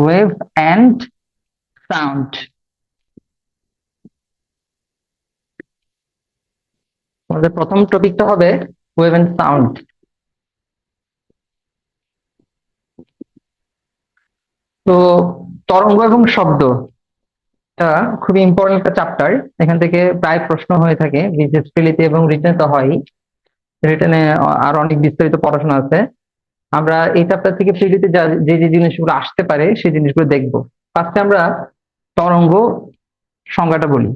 Wave and sound. আমাদের প্রথম টপিকটা হবে ওয়েভ অ্যান্ড সাউন্ড। তো তরঙ্গ এবং শব্দ এটা খুবই ইম্পর্টেন্ট একটা চ্যাপ্টার। এখান থেকে প্রায় প্রশ্ন হয়ে থাকে, বিশেষ প্রিলিতে এবং রিটেনে তো হয়। রিটেনে আর অনেক বিস্তারিত পড়াশোনা আছে। আমরা এই চ্যাপ্টার থেকে প্রিলিতে যে যে জিনিসগুলো আসতে পারে সেই জিনিসগুলো দেখবো। ফার্স্টে আমরা তরঙ্গ সংজ্ঞাটা বলি।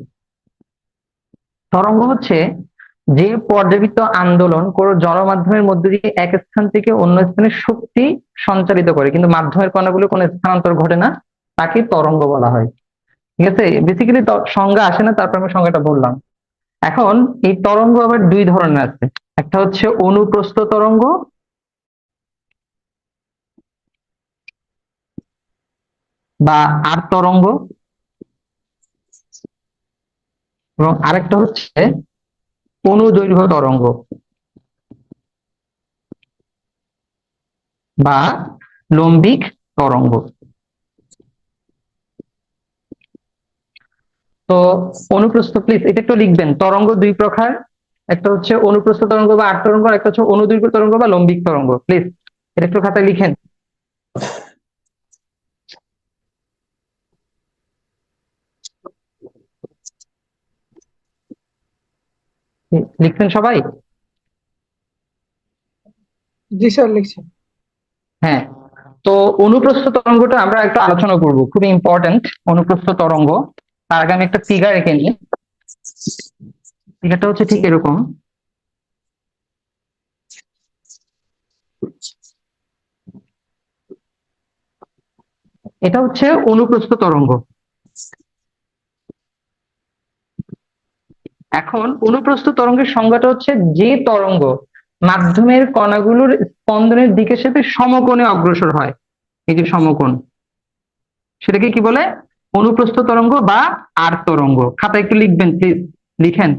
তরঙ্গ হচ্ছে যে পর্যাবৃত্ত আন্দোলন কোন জড় মাধ্যমের মধ্যে দিয়ে এক স্থান থেকে অন্য স্থানে শক্তি সঞ্চারিত করে, কিন্তু মাধ্যমের কণাগুলো কোনো স্থানান্তর ঘটে না, তাকে তরঙ্গ বলা হয়। ঠিক আছে, বেসিক্যালি সংজ্ঞা আসে না, তারপর আমি সংজ্ঞাটা বললাম। এখন এই তরঙ্গ আবার দুই ধরনের আছে। একটা হচ্ছে অনুপ্রস্থ তরঙ্গ বা আর তরঙ্গ, এবং আরেকটা হচ্ছে অনুদৈর্ঘ্য তরঙ্গ বা লম্বিক তরঙ্গ। তো অনুপ্রস্থ, প্লিজ এটা একটু লিখবেন। তরঙ্গ দুই প্রকার, একটা হচ্ছে অনুপ্রস্থ তরঙ্গ বা আট তরঙ্গ, একটা হচ্ছে অনুদৈর্ঘ্য তরঙ্গ বা লম্বিক তরঙ্গ। প্লিজ এটা একটু খাতায় লিখেন। লিখছেন সবাই? জি স্যার, লিখছি। হ্যাঁ, তো অনুপ্রস্থ তরঙ্গটা আমরা একটু আলোচনা করব, খুবই ইম্পর্টেন্ট অনুপ্রস্থ তরঙ্গ। তার আগে আমি একটা ফিগার এঁকে নিই। ফিগারটা হচ্ছে ঠিক এরকম। এটা হচ্ছে অনুপ্রস্থ তরঙ্গ। এখন অনুপ্রস্থ তরঙ্গের সংজ্ঞাটা হচ্ছে যে তরঙ্গ মাধ্যমের কণাগুলোর স্পন্দনের দিকের সাথে সমকোণে অগ্রসর হয়, এই যে সমকোণ, সেটাকে কি বলে? অনুপ্রস্থ তরঙ্গ বা আর তরঙ্গ। খাতা একটু লিখবেন প্লিজ, লিখেন।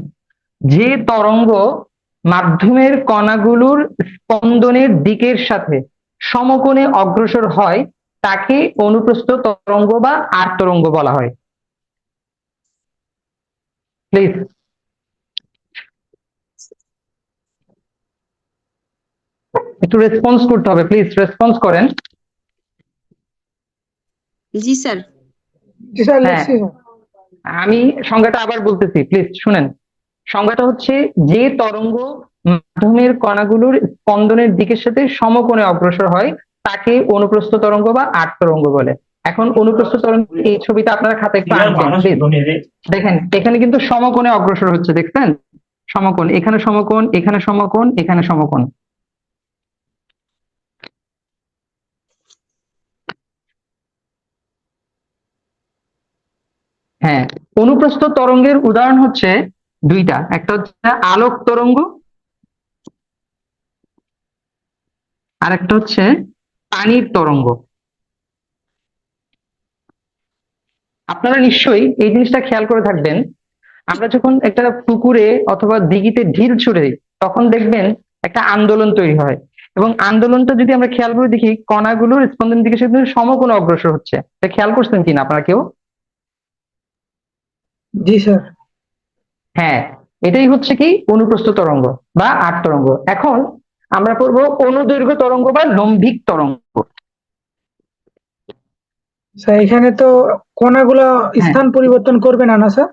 যে তরঙ্গ মাধ্যমের কণাগুলোর স্পন্দনের দিকের সাথে সমকোণে অগ্রসর হয় তাকে অনুপ্রস্থ তরঙ্গ বা আর তরঙ্গ বলা হয়। প্লিজ একটু রেসপন্স করতে হবে, প্লিজ রেসপন্স করেন। জি স্যার। জি স্যার, হ্যাঁ, লিখছি স্যার। আমি সংজ্ঞাটা আবার বলতেছি, প্লিজ শুনেন। সংজ্ঞাটা হচ্ছে যে তরঙ্গ মাধ্যমের কণাগুলোর স্পন্দনের দিকের সাথে সমকোণে অগ্রসর হয় তাকে অনুপ্রস্থ তরঙ্গ বা আট তরঙ্গ বলে। এখন অনুপ্রস্থ তরঙ্গ এই ছবিটা আপনারা খাতায় একটু আঁকবেন প্লিজ। দেখেন এখানে কিন্তু সমকোণে অগ্রসর হচ্ছে, দেখছেন? সমকোণ, এখানে সমকোণ, এখানে সমকোণ, এখানে সমকোণ। হ্যাঁ, অনুপ্রস্থ তরঙ্গের উদাহরণ হচ্ছে দুইটা, একটা হচ্ছে আলোক তরঙ্গ, আর একটা হচ্ছে পানির তরঙ্গ। আপনারা নিশ্চয়ই এই জিনিসটা খেয়াল করে থাকবেন, আমরা যখন একটা পুকুরে অথবা দিঘিতে ঢিল ছুড়ে দিই তখন দেখবেন একটা আন্দোলন তৈরি হয়, এবং আন্দোলনটা যদি আমরা খেয়াল করে দেখি কণাগুলোর স্পন্দনের দিকে সেগুলো সমকোণে অগ্রসর হচ্ছে। এটা খেয়াল করছেন কিনা আপনারা কেউ? জি স্যার। হ্যাঁ, এটাই হচ্ছে কি অনুপ্রস্থ তরঙ্গ বা আট তরঙ্গ। এখন আমরা পড়বো অনুদৈর্ঘ্য তরঙ্গ বা লম্বিক তরঙ্গ। স্যার, এখানে তো কণাগুলো হ্যাঁ, স্থান পরিবর্তন করবে না, না স্যার?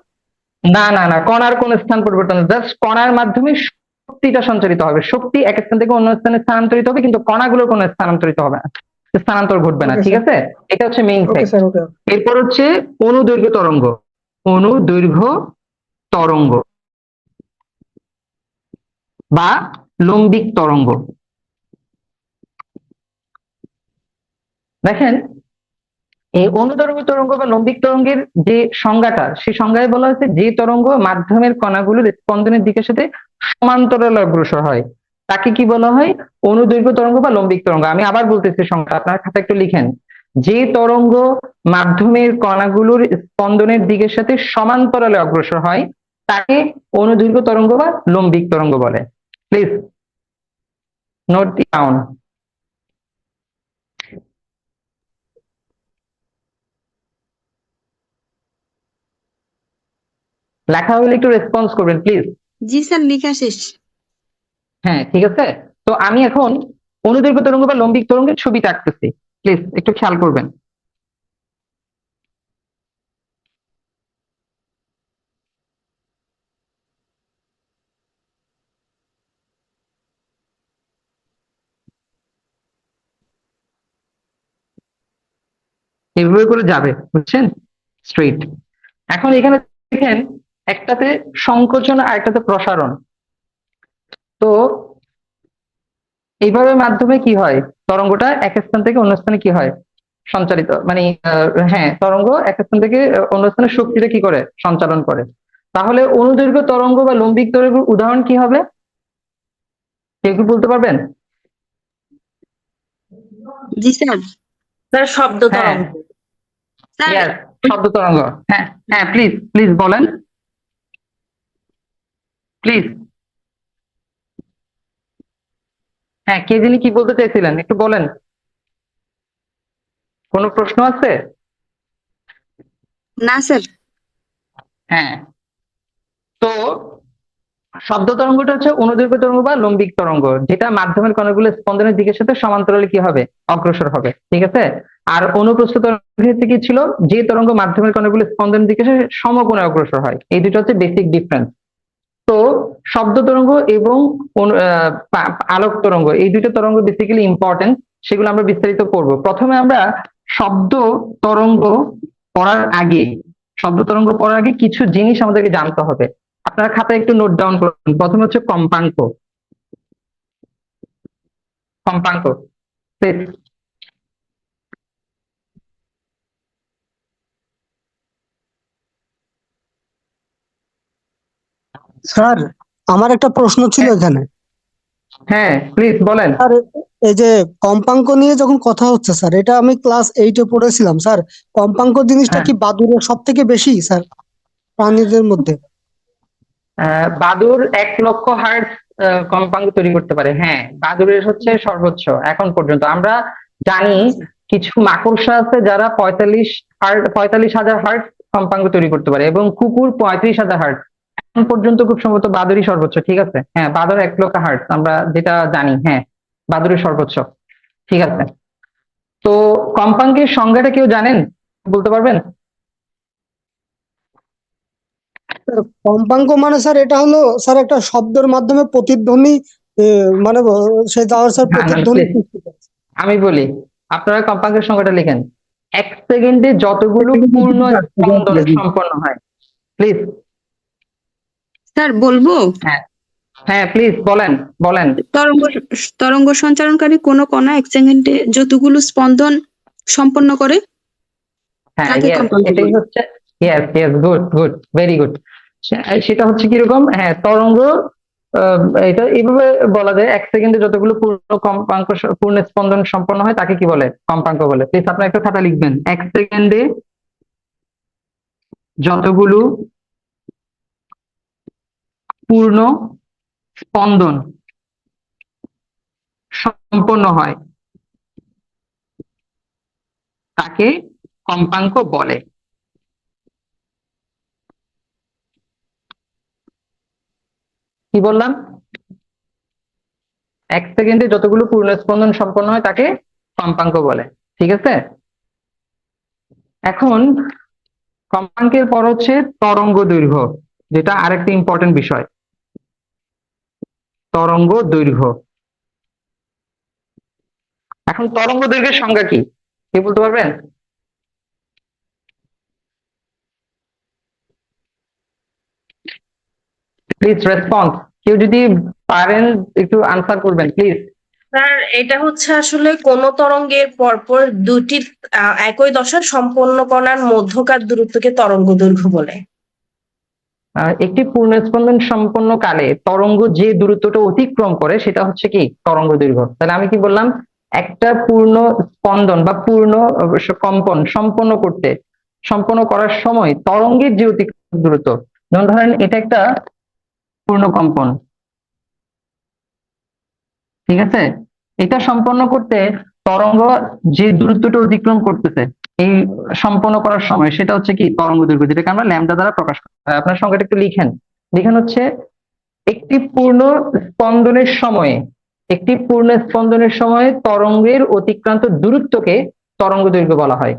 না না না, কণার কোন স্থান পরিবর্তন, জাস্ট কণার মাধ্যমে শক্তিটা সঞ্চারিত হবে। শক্তি এক স্থান থেকে অন্য স্থানে স্থানান্তরিত হবে, কিন্তু কণাগুলোর কোনো স্থানান্তরিত হবে না, স্থানান্তর ঘটবে না। ওকে ঠিক স্যার। আছে, এটা হচ্ছে মেইন ওকে ফ্যাক্ট। স্যার, ওকে। এরপর হচ্ছে অনুদৈর্ঘ্য তরঙ্গ। অনুদৈর্ঘ্য তরঙ্গ বা লম্বিক তরঙ্গ। দেখেন এই অনুদৈর্ঘ্য তরঙ্গ বা লম্বিক তরঙ্গের যে সংজ্ঞাটা, সেই সংজ্ঞায় বলা হয়েছে যে তরঙ্গ মাধ্যমের কণাগুলোর স্পন্দনের দিকের সাথে সমান্তরালে অগ্রসর হয় তাকে কি বলা হয়? অনুদৈর্ঘ্য তরঙ্গ বা লম্বিক তরঙ্গ। আমি আবার বলতেছি সংজ্ঞা, আপনার খাতা একটু লিখেন। যে তরঙ্গ মাধ্যমের কণাগুলোর স্পন্দনের দিকের সাথে সমান্তরালে অগ্রসর হয় তাকে অনুদৈর্ঘ্য তরঙ্গ বা লম্বিক তরঙ্গ বলে। Please note down. লেখা হলে একটু রেসপন্স করবেন প্লিজ। জি স্যার, লেখা শেষ। হ্যাঁ ঠিক আছে। তো আমি এখন অনুদৈর্ঘ্য তরঙ্গ বা লম্বিক তরঙ্গের ছবিটা আঁকতেছি, প্লিজ একটু খেয়াল করবেন। এভাবে করে যাবে, বুঝছেন, স্ট্রেট। এখন এখানে দেখেন একটাতে সংকোচন আর একটাতে প্রসারণ। তো এইভাবে মাধ্যমে কি হয়, তরঙ্গটা এক স্থান থেকে অন্য স্থানে কি হয় সঞ্চালিত, মানে হ্যাঁ তরঙ্গ এক স্থান থেকে অন্য স্থানে শক্তিটা কি করে সঞ্চালন করে। তাহলে অনুদৈর্ঘ্য তরঙ্গ বা লম্বিক তরঙ্গের উদাহরণ কি হবে, কেউ কি বলতে পারবেন? জি স্যার। স্যার শব্দ হ্যাঁ তরঙ্গ। স্যার ইয়াস, শব্দ তরঙ্গ। হ্যাঁ হ্যাঁ প্লিজ প্লিজ বলেন, প্লিজ। হ্যাঁ কে যিনি কি বলতে চাইছিলেন একটু বলেন, কোনো প্রশ্ন আছে? না স্যার। হ্যাঁ, তো শব্দ তরঙ্গটা হচ্ছে অনুদৈর্ঘ্য তরঙ্গ বা লম্বিক তরঙ্গ, যেটা মাধ্যমের কণাগুলো স্পন্দনের দিকের সাথে সমান্তরালে কি হবে অগ্রসর হবে, ঠিক আছে। আর অনুপ্রস্থ তরঙ্গের ক্ষেত্রে কি ছিল, যে তরঙ্গ মাধ্যমের কণাগুলো স্পন্দনের দিকে সমকোণে অগ্রসর হয়, এই দুটো হচ্ছে বেসিক ডিফারেন্স। তো শব্দ তরঙ্গ এবং আলোক তরঙ্গ, এই দুটো তরঙ্গ বেসিক্যালি ইম্পর্টেন্ট, সেগুলো আমরা বিস্তারিত করব। প্রথমে আমরা শব্দ তরঙ্গ পড়ার আগে, শব্দ তরঙ্গ পড়ার আগে কিছু জিনিস আমাদেরকে জানতে হবে। আপনারা খাতায় একটু নোট ডাউন করুন। প্রথম হচ্ছে কম্পাঙ্ক। কম্পাঙ্ক please। স্যার, আমার একটা প্রশ্ন ছিল এখানে। হ্যাঁ প্লিজ বলেন। স্যার, এই যে কম্পাঙ্ক নিয়ে যখন কথা হচ্ছে স্যার, এটা আমি ক্লাস 8-এ পড়েছিলাম স্যার। কম্পাঙ্ক জিনিসটা হ্যাঁ, কি বাদুড়ের সব থেকে বেশি স্যার প্রাণীদের মধ্যে? বাদুড় 1,00,000 হার্টজ কম্পাঙ্ক তৈরি করতে পারে। হ্যাঁ, বাদুড়ের হচ্ছে সর্বোচ্চ এখন পর্যন্ত আমরা জানি। কিছু মাকড়সা আছে যারা 45,000 হার্টজ কম্পাঙ্ক তৈরি করতে পারে, এবং কুকুর 35,000 হার্টজ। এখন পর্যন্ত খুব সম্ভবত বাদুড়ই সর্বোচ্চ, ঠিক আছে। হ্যাঁ, বাদুড় 1,00,000 হার্টজ আমরা যেটা জানি, হ্যাঁ বাদুড়ের সর্বোচ্চ, ঠিক আছে। তো কম্পাঙ্কের সংজ্ঞাটা কেউ জানেন, বলতে পারবেন? স্যার, কম্পাঙ্ক মানে স্যার এটা হলো স্যার একটা শব্দের মাধ্যমে প্রতিধ্বনি, মানে সে যাওয়ার স্যার না না প্রতিধ্বনি প্লিজ, সৃষ্টি করে। আমি বলি, আপনারা কম্পাঙ্কের সংখ্যাটা লিখেন। 1 সেকেন্ডে যতগুলো পূর্ণ স্পন্দন সম্পন্ন হয়, প্লিজ। স্যার বলবো, হ্যাঁ হ্যাঁ প্লিজ বলেন বলেন। তরঙ্গ তরঙ্গ সঞ্চালনকারী কোন কণা 1 সেকেন্ডে যতগুলো স্পন্দন সম্পন্ন করে হ্যাঁ তাকে ইয়েস, কম্পাঙ্ক এটাই বলে। হচ্ছে। Yes yes, good good, very good. সেটা হচ্ছে কিরকম, হ্যাঁ তরঙ্গ, এটা এইভাবে বলা যায়, 1 সেকেন্ডে যতগুলো পূর্ণ কম্পাঙ্ক পূর্ণ স্পন্দন সম্পন্ন হয় তাকে কি বলে, কম্পাঙ্ক বলে। প্লিজ আপনারা একটা খাতা লিখবেন, 1 সেকেন্ডে যতগুলো পূর্ণ স্পন্দন সম্পন্ন হয় তাকে কম্পাঙ্ক বলে। কি বললাম, 1 সেকেন্ডে যতগুলো পূর্ণ স্পন্দন সম্পন্ন হয় তাকে কম্পাঙ্ক বলে, ঠিক আছে। এখন কম্পাঙ্কের পর হচ্ছে তরঙ্গ দৈর্ঘ্য, যেটা আরেকটা ইম্পর্টেন্ট বিষয়। তরঙ্গ দৈর্ঘ্য। এখন তরঙ্গ দৈর্ঘ্যের সংজ্ঞা কি, কি বলতে পারবেন? প্লিজ রেসপন্স, কেউ যদি পারেন একটু আনসার করবেন প্লিজ। স্যার এটা হচ্ছে আসলে কোন তরঙ্গের পরপর দুটি একই দশা সম্পন্ন কণার মধ্যকার দূরত্বকে তরঙ্গ দৈর্ঘ্য বলে। একটি পূর্ণ স্পন্দন সম্পন্ন কালে তরঙ্গ যে দূরত্বটা অতিক্রম করে সেটা হচ্ছে কি তরঙ্গ দৈর্ঘ্য। তাহলে আমি কি বললাম, একটা পূর্ণ স্পন্দন বা পূর্ণ কম্পন সম্পন্ন করার সময় তরঙ্গের যে অতিক্রম দূরত্ব, যেমন ধরেন এটা একটা পূর্ণ কম্পন, ঠিক আছে, এটা সম্পন্ন করতে তরঙ্গ যে দূরত্বটা অতিক্রম করতেছে এই সম্পন্ন করার সময় সেটা হচ্ছে কি তরঙ্গ দৈর্ঘ্য, যেটাকে আমরা ল্যামডা দ্বারা প্রকাশ করি। আপনার সংখ্যাটা একটু লিখেন। লিখেন হচ্ছে একটি পূর্ণ স্পন্দনের সময়ে, একটি পূর্ণ স্পন্দনের সময়ে তরঙ্গের অতিক্রান্ত দূরত্বকে তরঙ্গ দৈর্ঘ্য বলা হয়।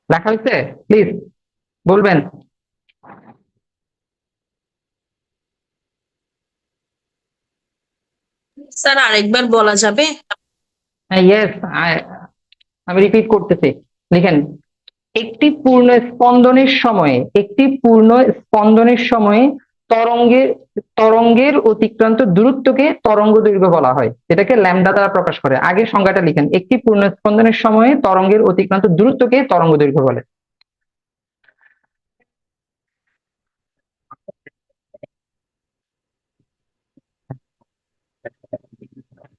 লেখা হয়েছে? প্লিজ বলবেন। স্যার আরেকবার বলা যাবে? হ্যাঁ, ইয়েস, আমি রিপিট করতেছি। লিখেন একটি পূর্ণ স্পন্দনের সময়ে, একটি পূর্ণ স্পন্দনের সময়ে তরঙ্গের তরঙ্গের অতিক্রান্ত দূরত্বকে তরঙ্গ দৈর্ঘ্য বলা হয়, এটাকে ল্যামডা দ্বারা প্রকাশ করে। আগে সংজ্ঞাটা লিখেন, একটি পূর্ণ স্পন্দনের সময়ে তরঙ্গের অতিক্রান্ত দূরত্বকে তরঙ্গ দৈর্ঘ্য বলে।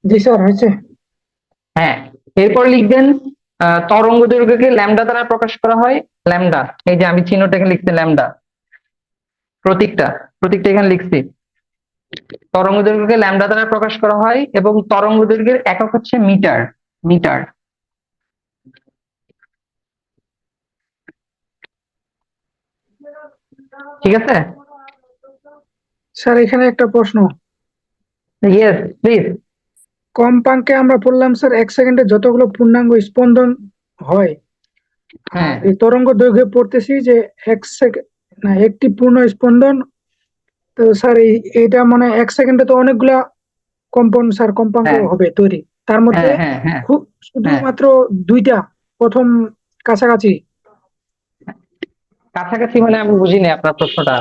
জি স্যার, হয়েছে। হ্যাঁ, এরপর লিখবেন তরঙ্গ দৈর্ঘ্যকে ল্যামডা দ্বারা প্রকাশ করা হয়। ল্যামডা, এই যে আমি চিহ্নটা এখানে লিখছি, ল্যামডা প্রতীকটা প্রতীকটা এখানে লিখছি। তরঙ্গ দৈর্ঘ্যকে ল্যামডা দ্বারা প্রকাশ করা হয় এবং তরঙ্গ দৈর্ঘ্যের একক হচ্ছে মিটার। মিটার, ঠিক আছে? স্যার এখানে একটা প্রশ্ন। Yes please. কম্পাঙ্কে আমরা পড়লাম স্যার 1 সেকেন্ডে যতগুলো পূর্ণাঙ্গ স্পন্দন হয়, হ্যাঁ, আর এই তরঙ্গ দৈর্ঘ্যে পড়তেছি যে 1 সেকেন্ড, না একটি পূর্ণ স্পন্দন। তো স্যার এইটা মানে 1 সেকেন্ডে তো অনেকগুলা কম্পন স্যার কম্পাঙ্ক হ্যাঁ, হবে তৈরি, তার মধ্যে হ্যাঁ, হ্যাঁ, হ্যাঁ, খুব হ্যাঁ। শুধুমাত্র দুইটা প্রথম কাছাকাছি। কাছাকাছি মানে আমি বুঝিনি আপনার প্রশ্নটা।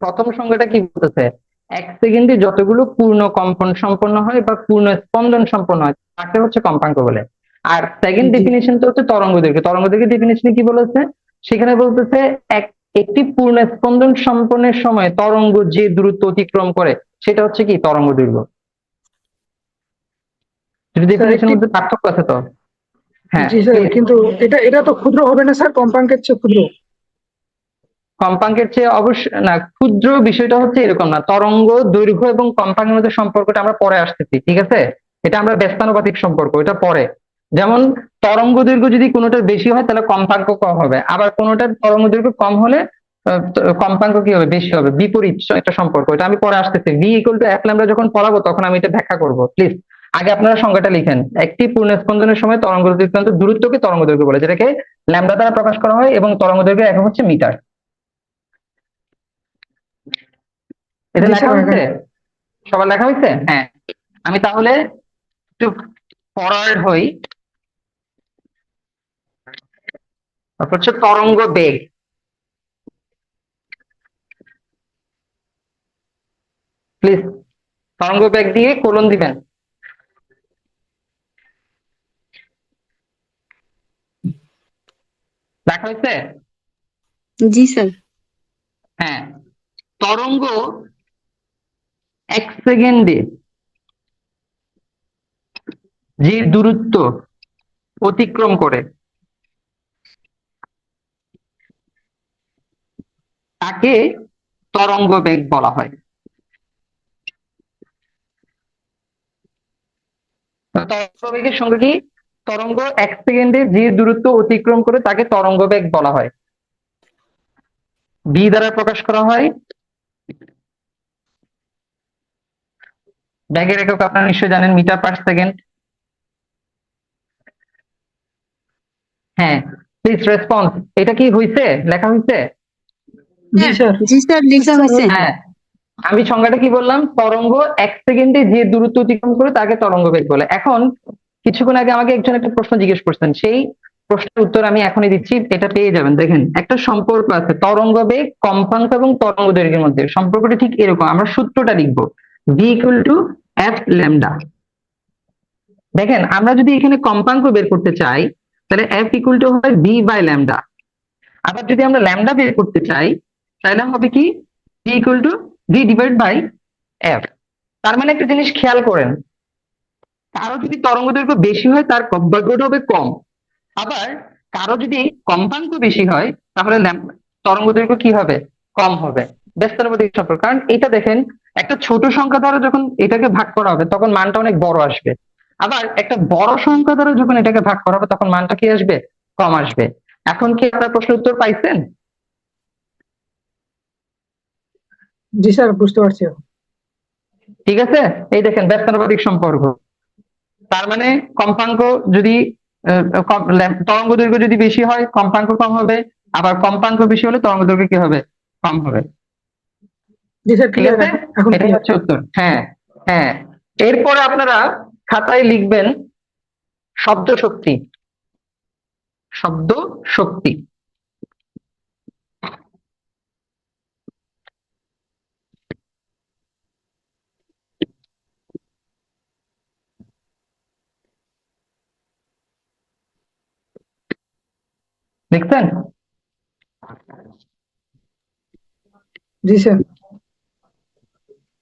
প্রথম সংখ্যাটা কি বলতেছে? 1 সেকেন্ডে যতগুলো পূর্ণ কম্পন সম্পন্ন হয় বা পূর্ণ স্পন্দন সম্পন্ন হয় তাকে হচ্ছে কম্পাঙ্ক বলে। আর সেকেন্ড জি ডেফিনিশন তো হচ্ছে তরঙ্গ দৈর্ঘ্য। তরঙ্গ দৈর্ঘ্য ডেফিনিশনে কি বলেছে? সেখানে বলতেছে একটি পূর্ণ স্পন্দন সম্পন্নের সময় তরঙ্গ যে দূরত্ব অতিক্রম করে সেটা হচ্ছে কি তরঙ্গ দৈর্ঘ্য। স্যার ডেফিনিশনের একটি, মধ্যে পার্থক্য আছে তো। হ্যাঁ, জি স্যার, কিন্তু এটা এটা তো ক্ষুদ্র হবে না স্যার, কম্পাঙ্কের চেয়ে ক্ষুদ্র? কম্পাঙ্কের চেয়ে অবশ্য না, ক্ষুদ্র বিষয়টা হচ্ছে এরকম না। তরঙ্গ দৈর্ঘ্য এবং কম্পাঙ্কের মধ্যে সম্পর্কটা আমরা পরে আসতেছি, ঠিক আছে? এটা আমরা ব্যস্তানুপাতিক সম্পর্ক, এটা পরে। যেমন তরঙ্গ দৈর্ঘ্য যদি কোনোটার বেশি হয় তাহলে কম্পাঙ্ক কম হবে, আবার কোনোটার তরঙ্গ দৈর্ঘ্য কম হলে কম্পাঙ্ক কি হবে? বেশি হবে। বিপরীত একটা সম্পর্ক, এটা আমি পরে আসতেছি। V equal two F lambda যখন পড়াবো তখন আমি এটা ব্যাখ্যা করবো। প্লিজ আগে আপনারা সংজ্ঞাটা লিখেন। একটি পূর্ণ স্পন্দনের সময় তরঙ্গ অতিক্রান্ত দূরত্বকে তরঙ্গ দৈর্ঘ্য বলে, যেটাকে ল্যামডা দ্বারা প্রকাশ করা হয় এবং তরঙ্গ দৈর্ঘ্য একক হচ্ছে মিটার। এটা জি লেখা স্যার, হয়েছে? সবার লেখা হয়েছে? হ্যাঁ, আমি তাহলে একটু ফরওয়ার্ড হই। তারপর হচ্ছে তরঙ্গ বেগ। প্লিজ তরঙ্গ বেগ দিয়ে কোলন দিবেন। লেখা হয়েছে? জি স্যার। হ্যাঁ, তরঙ্গ 1 সেকেন্ডে যে দূরত্ব অতিক্রম করে তাকে তরঙ্গ বেগ বলা হয়। তরঙ্গ বেগের সঙ্গে কি? তরঙ্গ 1 সেকেন্ডে যে দূরত্ব অতিক্রম করে তাকে তরঙ্গ বেগ বলা হয়। বি দ্বারা প্রকাশ করা হয়। বেগের একক আপনারা নিশ্চয়ই জানেন, মিটার পার সেকেন্ড। হ্যাঁ, প্লিজ রেসপন্স। এটা কি হয়েছে? লেখা হয়েছে? জি স্যার। জি স্যার, লেখা হয়েছে। হ্যাঁ, আমি সংজ্ঞাটা কি বললাম? তরঙ্গ 1 সেকেন্ডে যে দূরত্ব অতিক্রম করে তাকে তরঙ্গ বেগ বলে। এখন কিছুক্ষণ আগে আমাকে একজন একটা প্রশ্ন জিজ্ঞেস করছেন, সেই প্রশ্নের উত্তর আমি এখনই দিচ্ছি, এটা পেয়ে যাবেন। দেখেন একটা সম্পর্ক আছে তরঙ্গ বেগ, কম্পাঙ্ক এবং তরঙ্গ দৈর্ঘ্যের মধ্যে। সম্পর্কটা ঠিক এরকম, আমরা সূত্রটা লিখবো v equal to F lambda. দেখেন আমরা যদি এখানে কম্পাঙ্ক বের করতে চাই তাহলে এফ ইকুয়াল টু হয় ভি বাই ল্যামডা। আবার যদি আমরা ল্যামডা বের করতে চাই তাহলে হবে কি v equal to v divide by f. তার মানে একটা জিনিস খেয়াল করেন, কারো যদি তরঙ্গ দৈর্ঘ্য বেশি হয় তার কম্পাঙ্কটা হবে কম, আবার কারো যদি কম্পাঙ্ক বেশি হয় তাহলে তরঙ্গ দৈর্ঘ্য কি হবে, কম হবে। ব্যস্তানুপাতিক সম্পর্ক, কারণ এটা দেখেন একটা ছোট সংখ্যা দ্বারা যখন এটাকে ভাগ করা হবে তখন মানটা অনেক বড় আসবে, আবার একটা বড় সংখ্যা দ্বারা যখন এটাকে ভাগ করা হবে তখন মানটা কি আসবে, কম আসবে। এখন কি আপনার প্রশ্ন উত্তর পাইছেন? জি স্যার, বুঝতে পারছি এখন। ঠিক আছে, এই দেখেন ব্যস্তানুপাতিক সম্পর্ক। তার মানে কম্পাঙ্ক যদি তরঙ্গ দৈর্ঘ্য যদি বেশি হয় কম্পাঙ্ক কম হবে, আবার কম্পাঙ্ক বেশি হলে তরঙ্গ দৈর্ঘ্য কি হবে, কম হবে। জি স্যার, ঠিক ক্লিয়ার, আছে, এখন এটাই ক্লিয়ার। হচ্ছে উত্তর। হ্যাঁ, হ্যাঁ। এরপরে আপনারা খাতায় লিখবেন শব্দ শক্তি। শব্দ শক্তি, লিখছেন? জি স্যার।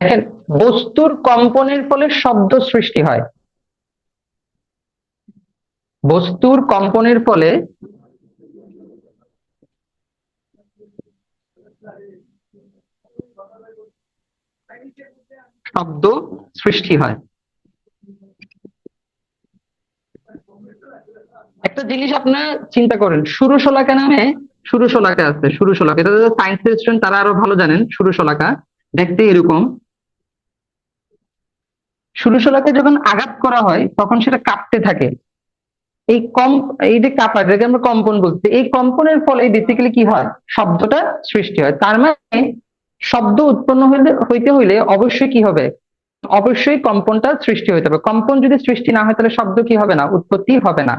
দেখেন, বস্তুর কম্পনের ফলে শব্দ সৃষ্টি হয়। বস্তুর কম্পনের ফলে শব্দ সৃষ্টি হয়। একটা জিনিস আপনারা চিন্তা করেন, সুরশলাকা নামে সুরশলাকা আছে। সুরশলাকা, এটা সায়েন্সের স্টুডেন্ট তারা আরো ভালো জানেন। সুরশলাকা দেখতে এরকম। সুরশলাকে যখন আঘাত করা হয় তখন সেটা কাঁপতে থাকে। এই যে কাঁপা, যেটাকে আমরা কম্পন বলছি, এই কম্পনের ফলে বেসিক্যালি কি হয়, শব্দটা সৃষ্টি হয়। তার মানে শব্দ উৎপন্ন হইতে হইলে অবশ্যই কি হবে, অবশ্যই কম্পনটা সৃষ্টি হইতে হবে। কম্পন যদি সৃষ্টি না হয় তাহলে শব্দ কি হবে না, উৎপত্তি হবে না।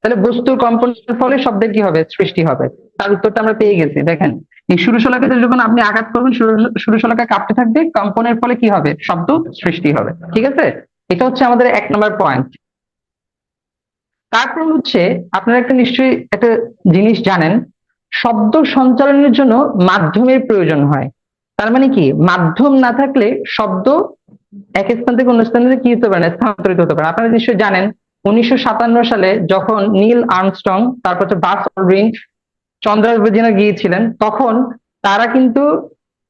তাহলে বস্তুর কম্পনের ফলে শব্দের কি হবে, সৃষ্টি হবে। তার উত্তরটা আমরা পেয়ে গেছি। দেখেন, এই সুরশলাকাতে যখন আপনি আঘাত করবেন সুরশলাকা কাঁপতে থাকবে, কম্পনের ফলে কি হবে, শব্দ সৃষ্টি হবে। ঠিক আছে, এটা হচ্ছে আমাদের 1 নম্বর পয়েন্ট। তারপর হচ্ছে আপনারা একটা নিশ্চয়ই একটা জিনিস জানেন, শব্দ সঞ্চালনের জন্য মাধ্যমের প্রয়োজন হয়। তার মানে কি, মাধ্যম না থাকলে শব্দ এক স্থান থেকে অন্য স্থানে কি হতে পারে না, স্থানান্তরিত হতে পারে। আপনারা নিশ্চয়ই জানেন 1957 সালে যখন নীল আর্মস্ট্রং তারপর হচ্ছে বাস অলড্রিন চন্দ্রায়নে গিয়েছিলেন, তখন তারা কিন্তু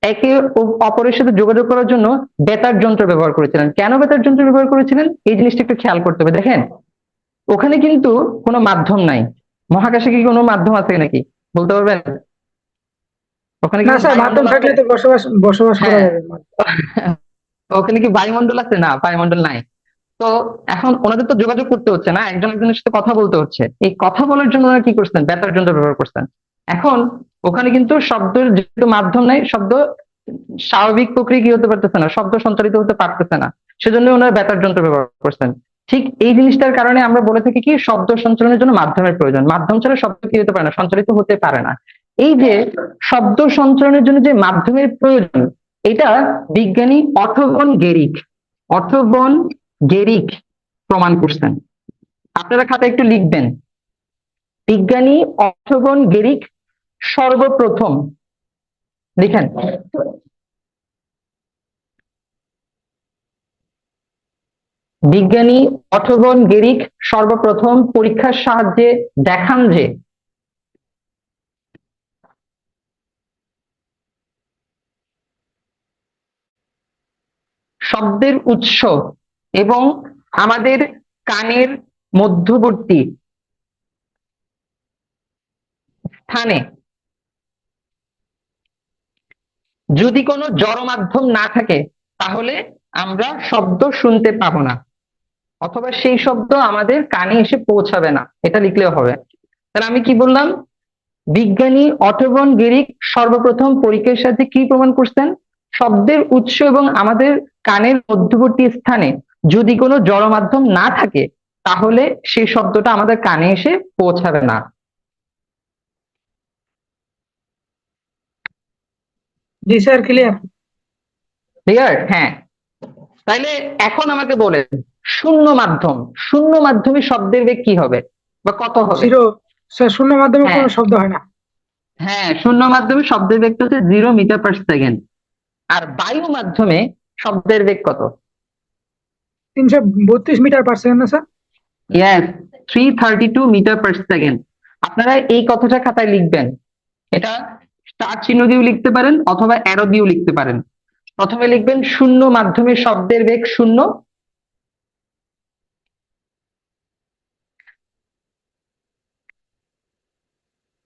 একে অপরের সাথে যোগাযোগ করার জন্য বেতার যন্ত্র ব্যবহার করেছিলেন। কেন বেতার যন্ত্র ব্যবহার করেছিলেন, এই জিনিসটা একটু খেয়াল করতে হবে। দেখেন, ওখানে কিন্তু কোনো মাধ্যম নাই। মহাকাশে কি কোনো মাধ্যম আছে নাকি, বলতে পারবেন? ওখানে কি না স্যার, মাধ্যম বায়ুমণ্ডল আছে? থাকলে তো বসবাস বসবাস করা হ্যাঁ। যাবে। ওখানে কি বায়ুমণ্ডল আছে? না, বায়ুমণ্ডল নাই। তো এখন ওনাদের তো যোগাযোগ করতে হচ্ছে না, একজন একজনের সাথে কথা বলতে হচ্ছে। এই কথা বলার জন্য ওনারা কি করছেন, বেতার যন্ত্র ব্যবহার করছেন। এখন ওখানে কিন্তু শব্দের যেহেতু মাধ্যম নাই, শব্দ স্বাভাবিক প্রক্রিয়া কি হতে পারতেছে না, শব্দ সঞ্চালিত হতে পারতেছে না, সেজন্য ওনারা বেতার যন্ত্র ব্যবহার করছেন। ঠিক এই জিনিসটার কারণে আমরা বলে থাকি কি, শব্দ সঞ্চালনের জন্য মাধ্যমের প্রয়োজন। মাধ্যম ছাড়া শব্দ কি হতে পারে না, সঞ্চালিত হতে পারে না। এই যে শব্দ সঞ্চালনের জন্য যে মাধ্যমের প্রয়োজন, এটা বিজ্ঞানী অটো ভন গেরিক প্রমাণ করছেন। আপনারা খাতা একটু লিখবেন, বিজ্ঞানী অটো ভন গেরিক সর্বপ্রথম লিখেন। বিজ্ঞানী অটো ভন গেরিক সর্বপ্রথম পরীক্ষার সাহায্যে দেখান যে শব্দের উৎস এবং আমাদের কানের মধ্যবর্তী স্থানে যদি কোনো জড় মাধ্যম না থাকে তাহলে আমরা শব্দ শুনতে পাবো না, অথবা সেই শব্দ আমাদের কানে এসে পৌঁছাবে না। এটা লিখলেও হবে। তাহলে আমি কি বললাম, বিজ্ঞানী অটো ভন গেরিক সর্বপ্রথম পরীক্ষার সাথে কি প্রমাণ করছেন, শব্দের উৎস এবং আমাদের কানের মধ্যবর্তী স্থানে যদি কোনো জড় মাধ্যম না থাকে তাহলে সেই শব্দটা আমাদের কানে এসে পৌঁছাবে না। জি স্যার, ক্লিয়ার। ক্লিয়ার? হ্যাঁ। তাইলে এখন আমাকে বলেন, শূন্য মাধ্যমে শব্দের বেগ কি হবে বা কত হবে? জিরো। স্যার, শূন্য মাধ্যমে হ্যাঁ, কোনো শব্দ হয় না। হ্যাঁ, শূন্য মাধ্যমে শব্দের বেগটা হচ্ছে 0 মিটার পার সেকেন্ড। আর বায়ু মাধ্যমে শব্দের বেগ কত? 332 মিটার পার সেকেন্ড না sir? Yes, 332 metre per second. আপনারা এই কথাটা খাতায় লিখবেন। এটা স্টার চিহ্ন দিয়েও লিখতে পারেন অথবা অ্যারো দিয়েও লিখতে পারেন। প্রথমে লিখবেন শূন্য মাধ্যমে শব্দের বেগ শূন্য,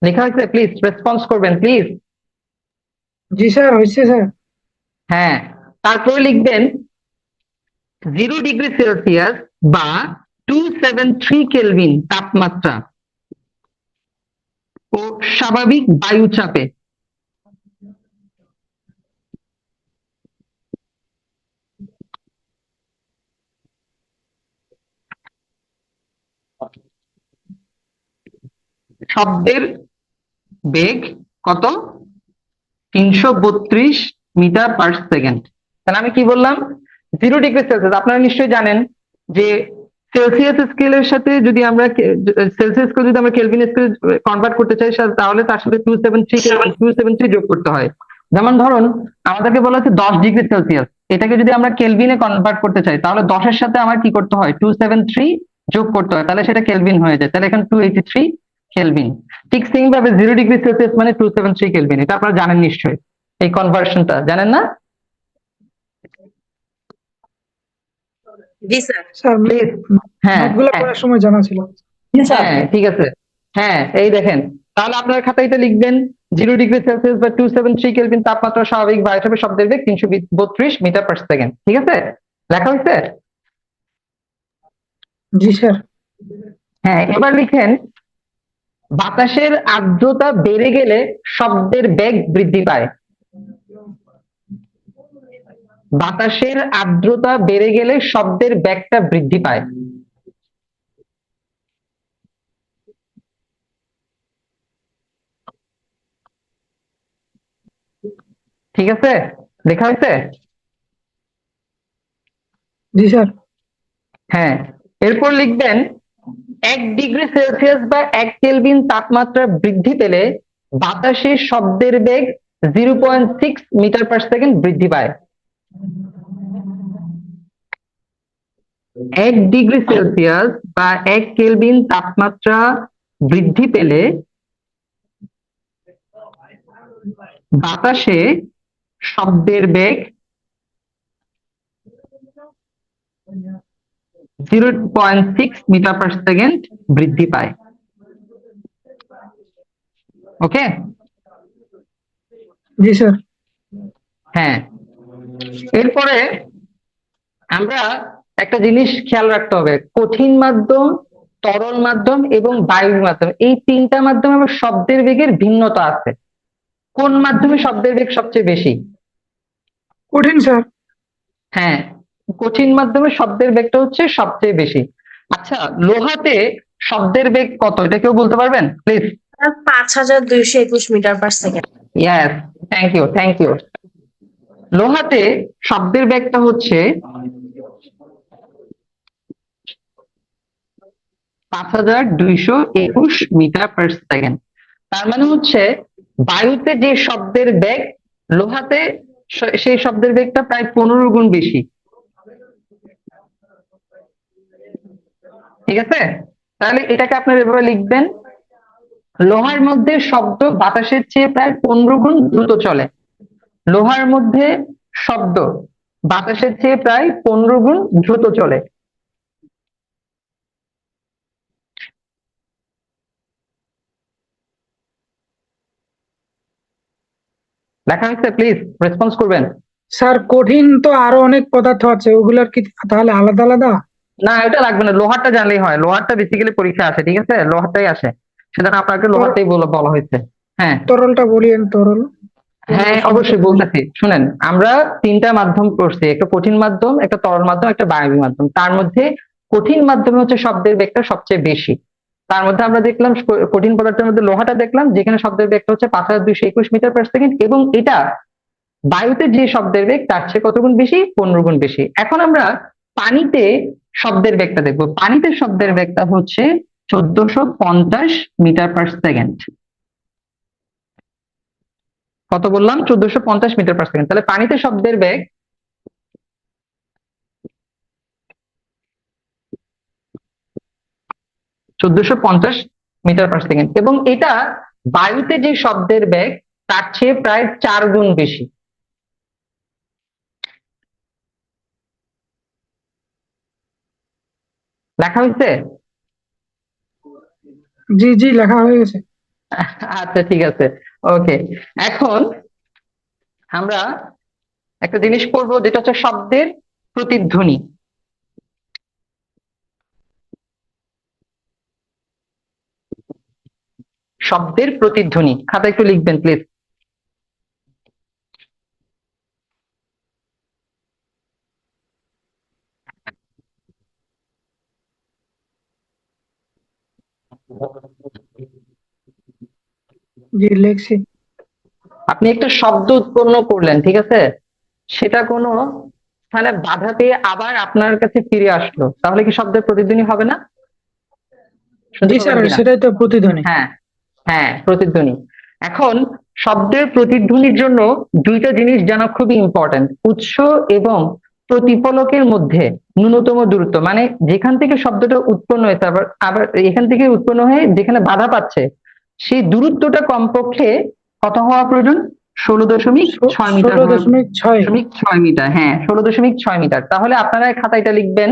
লেখা হয়েছে? প্লিজ রেসপন্স করবেন প্লিজ। জি স্যার, হয়েছে স্যার। হ্যাঁ, তারপরে লিখবেন 0°C বা 273 কেলভিন তাপমাত্রা ও স্বাভাবিক বায়ুচাপে শব্দের বেগ কত? 332 মিটার পার সেকেন্ড। তাহলে আমি কি বললাম? 0°C, আপনারা নিশ্চয়ই জানেন যে সেলসিয়াস স্কেলের সাথে যদি আমরা সেলসিয়াস স্কেল যদি আমরা কেলভিন স্কেলে কনভার্ট করতে চাই তাহলে তার সাথে 273 যোগ করতে হয়। যেমন ধরুন আমাদেরকে বলা হচ্ছে 10°C, এটাকে যদি আমরা কেলভিনে কনভার্ট করতে চাই তাহলে 10-এর সাথে আমার কি করতে হয়? 273 যোগ করতে হয়, তাহলে সেটা কেলভিন হয়ে যায়। তাহলে এখানে 283 কেলভিন। ঠিক সেম ভাবে 0°C মানে 273 কেলভিন। এটা আপনারা জানেন নিশ্চয়ই, এই কনভার্সনটা জানেন না? জি স্যার। Sir, please. হ্যাঁ ম্যাথগুলো করার সময় জানা ছিল। হ্যাঁ ঠিক আছে। হ্যাঁ এই দেখেন, তাহলে আপনার খাতায় এটা লিখবেন 0°C বা 273 কেলভিন তাপমাত্রা স্বাভাবিক বায়ুচাপে শব্দের বেগ 332 মিটার পার সেকেন্ড। ঠিক আছে, লেখা হয়েছে? জি স্যার। হ্যাঁ, এবার লিখেন বাতাসের আর্দ্রতা বেড়ে গেলে শব্দের বেগ বৃদ্ধি পায়। বাতাসের আর্দ্রতা বেড়ে গেলে শব্দের বেগটা বৃদ্ধি পায়। ঠিক আছে, লেখা হয়েছে? জি স্যার। হ্যাঁ, এরপর লিখবেন 1°C বা 1 কেলভিন তাপমাত্রা বৃদ্ধি পেলে বাতাসের শব্দের বেগ 0.6 মিটার পার সেকেন্ড বৃদ্ধি পায়। 1°C বা 1 কেলভিন তাপমাত্রা বৃদ্ধি পেলে বাতাসে শব্দের বেগ 0.6 মিটার পার সেকেন্ড বৃদ্ধি পায়। ওকে? জি স্যার। হ্যাঁ, এরপরে আমরা একটা জিনিস খেয়াল রাখতে হবে, কঠিন মাধ্যম, তরল মাধ্যম এবং বায়ুর মাধ্যম, এই তিনটা মাধ্যমে আবার শব্দের বেগের ভিন্নতা আছে। কোন মাধ্যমে শব্দের বেগ সবচেয়ে বেশি? কঠিন স্যার। হ্যাঁ, কঠিন মাধ্যমে শব্দের বেগটা হচ্ছে সবচেয়ে বেশি। আচ্ছা, লোহাতে শব্দের বেগ কত, এটা কেউ বলতে পারবেন please? 5221 metre per second. Yes, thank you thank you. লোহাতে শব্দের বেগটা হচ্ছে 5221 মিটার পার সেকেন্ড। তার মানে হচ্ছে বায়ুতে যে শব্দের বেগ, লোহাতে সেই শব্দের বেগটা প্রায় 15 গুণ বেশি। ঠিক আছে, তাহলে এটাকে আপনারা এভাবে লিখবেন, লোহার মধ্যে শব্দ বাতাসের চেয়ে প্রায় 15 গুণ দ্রুত চলে। লোহার মধ্যে শব্দ বাতাসের চেয়ে প্রায় 15 গুণ দ্রুত চলে। লেখা হয়েছে? প্লিজ রেসপন্স করবেন। স্যার, কঠিন তো আরো অনেক পদার্থ আছে, ওগুলার কি তাহলে আলাদা আলাদা? না, এটা লাগবে না, লোহারটা জানলেই হয়। লোহারটা বেসিক্যালি পরীক্ষা আসে, ঠিক আছে, লোহারটাই আসে, সেজন্য আপনাকে লোহারটাই বলা হয়েছে। হ্যাঁ তরলটা বলিয়েন, তরল। হ্যাঁ অবশ্যই বলতেছি, শুনেন। আমরা তিনটা মাধ্যম করছি, একটা কঠিন মাধ্যম, একটা তরল মাধ্যম, একটা বায়বীয় মাধ্যম। তার মধ্যে কঠিন মাধ্যমে হচ্ছে শব্দের বেগটা সবচেয়ে বেশি। তার মধ্যে আমরা দেখলাম কঠিন পদার্থের মধ্যে লোহাটা দেখলাম, যেখানে শব্দের বেগটা হচ্ছে 5221 মিটার পার সেকেন্ড, এবং এটা বায়ুতে যে শব্দের বেগ তার চেয়ে কত গুণ বেশি? 15 গুণ বেশি। এখন আমরা পানিতে শব্দের বেগটা দেখবো। পানিতে শব্দের বেগটা হচ্ছে 1450 মিটার পার সেকেন্ড। কত বললাম? 1450 মিটার পার সেকেন্ড। তাহলে পানিতে শব্দের বেগ 1450 মিটার পার সেকেন্ড, এবং এটা বায়ুতে যে শব্দের বেগ তার চেয়ে প্রায় 4 গুণ বেশি। লেখা হয়েছে? জি জি, লেখা হয়ে গেছে। আচ্ছা, ঠিক আছে, ওকে। এখন আমরা একটা জিনিস করবো, যেটা হচ্ছে শব্দের প্রতিধ্বনি। শব্দের প্রতিধ্বনি খাতা একটু লিখবেন প্লিজ। জি, লিখছি। আপনি একটা শব্দ উৎপন্ন করলেন, ঠিক আছে, সেটা কোনো স্থানে বাধা পেয়ে আবার আপনার কাছে ফিরে আসলো, তাহলে কি শব্দের প্রতিধ্বনি হবে না? শুনতে জি পাবেন স্যার, কিনা? সেটাই তো প্রতিধ্বনি। হ্যাঁ, হ্যাঁ, প্রতিধ্বনি। এখন শব্দের প্রতিধ্বনির জন্য দুইটা জিনিস জানা খুবই ইম্পর্টেন্ট। উৎস এবং প্রতিফলকের মধ্যে ন্যূনতম দূরত্ব, মানে যেখান থেকে শব্দটা উৎপন্ন হয়েছে আবার আবার এখান থেকে উৎপন্ন হয়ে যেখানে বাধা পাচ্ছে, সেই দূরত্বটা কমপক্ষে কত হওয়া প্রয়োজন? 16.6 মিটার হওয়া 16.6। 16.6 মিটার, হ্যাঁ, 16.6 মিটার। তাহলে আপনারা খাতায় এটা লিখবেন,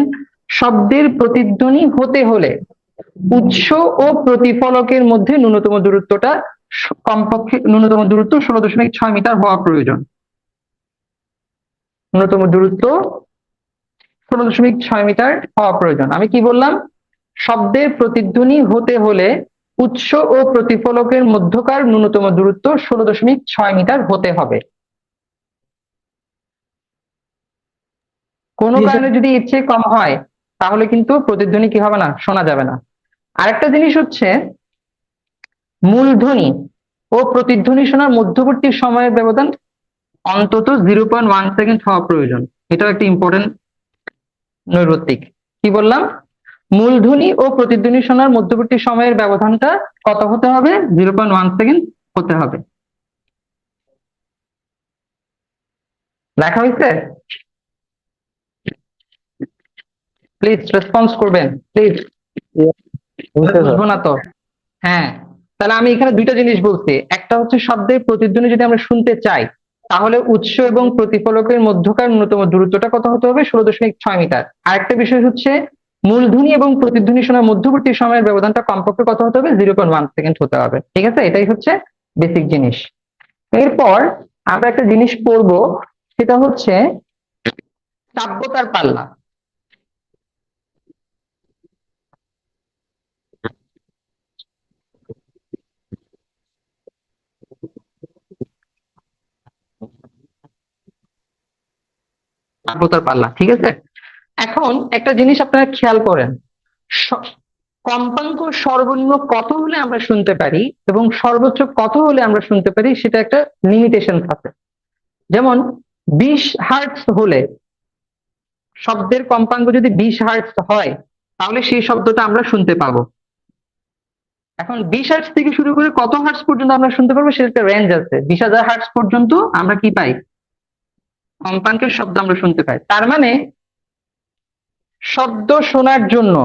শব্দের প্রতিধ্বনি হতে হলে উৎস ও প্রতিফলকের মধ্যে ন্যূনতম দূরত্বটা কমপক্ষে ন্যূনতম দূরত্ব 16.6 মিটার হওয়া প্রয়োজন। ন্যূনতম দূরত্ব 16.6 মিটার হওয়া প্রয়োজন। আমি কি বললাম? শব্দের প্রতিধ্বনি হতে হলে উৎস ও প্রতিফলকের মধ্যকার ন্যূনতম দূরত্ব 16.6 মিটার হতে হবে। কোনো জি স্যার। কারণে যদি এর চেয়ে কম হয় তাহলে কিন্তু প্রতিধ্বনি কি হবে না, শোনা যাবে না। আরেকটা জিনিস হচ্ছে, মূলধ্বনি ও প্রতিধ্বনি শোনার মধ্যবর্তী সময়ের ব্যবধান অন্তত 0.1 সেকেন্ড হওয়া প্রয়োজন। এটাও একটা ইম্পর্টেন্ট নৈর্ব্যক্তিক। কি বললাম? মূলধ্বনি ও প্রতিধ্বনি শোনার মধ্যবর্তী সময়ের ব্যবধানটা কত হতে হবে? 0.1 সেকেন্ড হতে হবে। লেখা হয়েছে? প্লিজ রেসপন্স করবেন প্লিজ, বুঝবো না তো। হ্যাঁ, তাহলে আমি এখানে দুইটা জিনিস বলছি। একটা হচ্ছে শব্দের প্রতিধ্বনি যদি আমরা শুনতে চাই তাহলে উৎস এবং প্রতিফলকের মধ্যকার ন্যূনতম দূরত্বটা কত হতে হবে? 16.6 মিটার। আরেকটা বিষয় হচ্ছে, মূলধ্বনি এবং প্রতিধ্বনি শোনার মধ্যবর্তী সময়ের ব্যবধানটা কমপক্ষে কত হতে হবে? 0.1 সেকেন্ড হতে হবে। ঠিক আছে, এটাই হচ্ছে বেসিক জিনিস। এরপর আমরা একটা জিনিস পড়ব, সেটা হচ্ছে শ্রাব্যতার পাল্লা। শ্রাব্যতার পাল্লা, ঠিক আছে। এখন একটা জিনিস আপনারা খেয়াল করেন, কম্পাঙ্ক সর্বনিম্ন কত হলে আমরা শুনতে পারি এবং সর্বোচ্চ কত হলে আমরা শুনতে পারি, সেটা একটা লিমিটেশন আছে। যেমন 20 হার্টজ হলে, শব্দের কম্পাঙ্ক যদি 20 হার্টজ হয় তাহলে সেই শব্দটা আমরা শুনতে পাবো। এখন 20 হার্টজ থেকে শুরু করে কত হার্টজ পর্যন্ত আমরা শুনতে পারবো সেটা একটা রেঞ্জ আছে। 20,000 হার্টজ পর্যন্ত আমরা কি পাই? কম্পাঙ্কের শব্দ আমরা শুনতে পাই। তার মানে শব্দ শোনার জন্য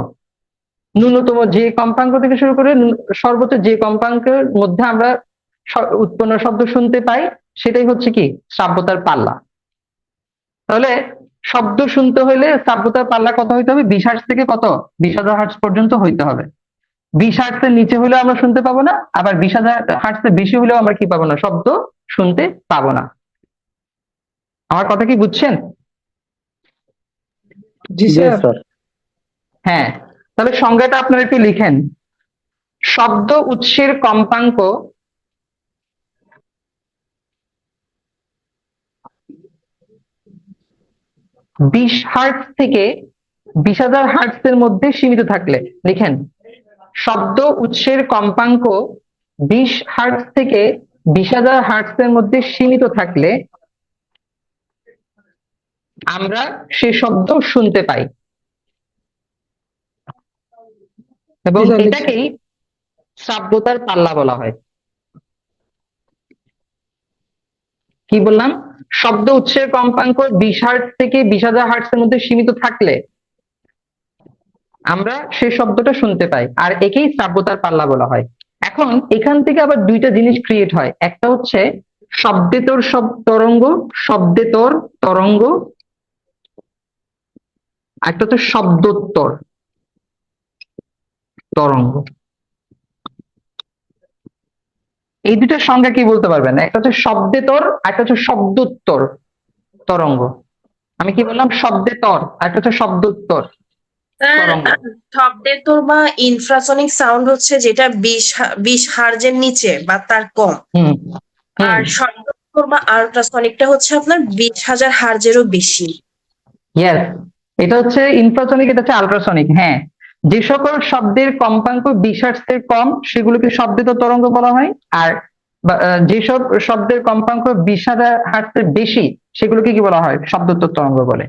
ন্যূনতম যে কম্পাঙ্ক থেকে শুরু করে সর্বোচ্চ যে কম্পাঙ্কের মধ্যে আমরা উৎপন্ন শব্দ শুনতে পাই, সেটাই হচ্ছে কি? শ্রাব্যতার পাল্লা। তাহলে শব্দ শুনতে হলে শ্রাব্যতার পাল্লা কত হইতে হবে? 20 হার্টজ থেকে কত? 20,000 হার্টজ পর্যন্ত হইতে হবে। 20 হার্টজের নিচে হলেও আমরা শুনতে পাবো না, আবার 20,000 হার্টজের বেশি হলেও আমরা কি পাবো না? শব্দ শুনতে পাবো না। আমার কথা কি বুঝছেন? জি স্যার। হ্যাঁ, তাহলে সংজ্ঞাটা আপনারা একটু লিখেন। শব্দ উৎসের কম্পাঙ্ক বিশ হার্টজ থেকে 20,000 হার্টজের মধ্যে সীমিত থাকলে, লিখেন, শব্দ উৎসের কম্পাঙ্ক 20 হার্টজ থেকে 20,000 হার্টজের মধ্যে সীমিত থাকলে আমরা সে শব্দ শুনতে পাই, এবং জি স্যার, লিখছি। এটাকেই শ্রাব্যতার পাল্লা বলা হয়। কি বললাম? শব্দ উৎসের কম্পাঙ্ক 20 হার্টজ থেকে 20,000 হার্টজের মধ্যে সীমিত থাকলে আমরা সেই শব্দটা শুনতে পাই, আর একেই শ্রাব্যতার পাল্লা বলা হয়। এখন এখান থেকে আবার দুইটা জিনিস ক্রিয়েট হয়, একটা হচ্ছে শব্দেতর তরঙ্গ, শব্দেতর তরঙ্গ, একটা হচ্ছে শব্দোত্তর তরঙ্গ। এই দুটার সংজ্ঞা কি বলতে পারবেন? একটা হচ্ছে শব্দেতর, একটা হচ্ছে শব্দোত্তর তরঙ্গ। আমি কি বললাম? শব্দেতর, আর একটা হচ্ছে শব্দোত্তর তরঙ্গ। শব্দের তোর বা ইনফ্রাসনিক সাউন্ড হচ্ছে যেটা 20 হার্জের নিচে বা তার কম, হুম আর হুম শব্দের তোর বা আল্ট্রাসনিকটা হচ্ছে আপনার 20,000 হার্জেরও বেশি। ইয়েস, এটা হচ্ছে ইনফ্রাসনিক, এটা হচ্ছে আল্ট্রাসনিক। হ্যাঁ, যে সকল শব্দের কম্পাঙ্ক 20 হার্টজের কম সেগুলোকে শব্দিত তরঙ্গ বলা হয়, আর যেসব শব্দের কম্পাঙ্ক 20,000 হার্টজের বেশি সেগুলোকে কি বলা হয়? শব্দোত্তর তরঙ্গ বলে।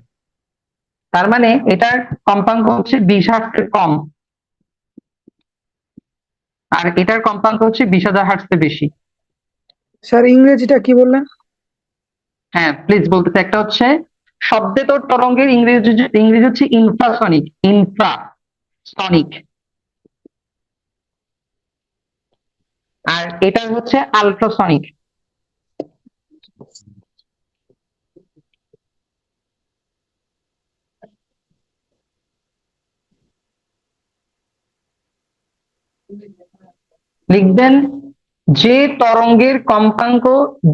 তার মানে এটার কম্পাঙ্ক হচ্ছে 20 হার্টজের কম, আর এটার কম্পাঙ্ক হচ্ছে 20,000 হার্টজের বেশি। স্যার ইংরেজিটা কি বললেন? হ্যাঁ প্লিজ বলতেছে। একটা হচ্ছে শব্দেতর তরঙ্গের ইংরেজি ইংরেজি হচ্ছে ইনফ্রাসনিক, ইনফ্রাসনিক, আর এটা হচ্ছে আল্ট্রাসনিক। লিখবেন, যে তরঙ্গের কম্পাঙ্ক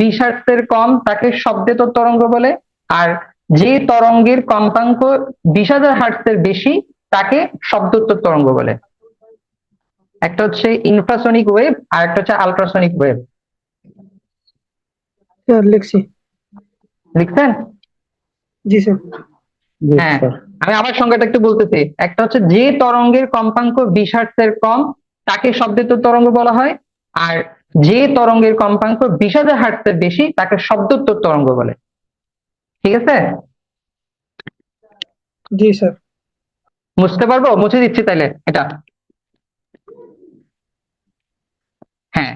20 হার্টজের কম তাকে শব্দেতর তরঙ্গ বলে, আর যে তরঙ্গের কম্পাঙ্ক 20,000 হার্টজের বেশি তাকে শব্দোত্তর তরঙ্গ বলে। একটা হচ্ছে ইনফ্রাসনিক ওয়েভ, আর একটা হচ্ছে আল্ট্রাসনিক ওয়েভ। স্যার লিখছি। লিখছেন? জি স্যার। হ্যাঁ, আমি আবার সংজ্ঞাটা একটু বলতেছি। একটা হচ্ছে যে তরঙ্গের কম্পাঙ্ক 20 হার্টজের কম তাকে শব্দেতর তরঙ্গ বলা হয়, আর যে তরঙ্গের কম্পাঙ্ক 20,000 হার্টজের বেশি তাকে শব্দোত্তর তরঙ্গ বলে। ঠিক আছে? জি স্যার। মুছতে পারবো? মুছে দিচ্ছি তাইলে এটা। হ্যাঁ,